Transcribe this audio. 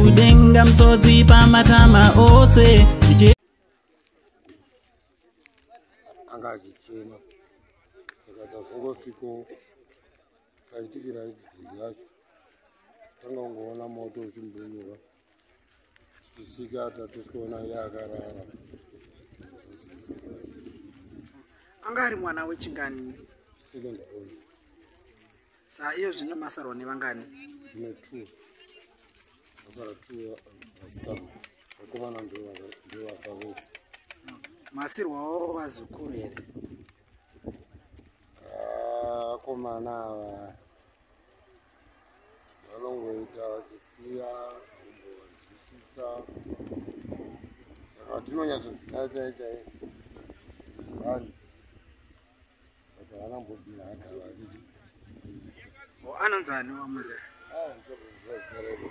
kudenga msodzi pamatama ose angazichena saka tazongosviko taitikira idzidzi yacho tanga kungoona moto uchimbunyuka tichisvika tatisikuona yakarara. anga ari mwana wechingani? Second born. Saa iyo zvino masarwa nevangani? Zvine 2 masara 2 vasikana vakomana ndovakavesa. Masirwawo vazukuru here? Vakomana ava vanongoita vachisiya kumbovanzwisisa saka tinonyatsoziva chaichai vanhu kuti vanambobvira agara vachiti Anonzani wamuze? ndizozviziva zita redu.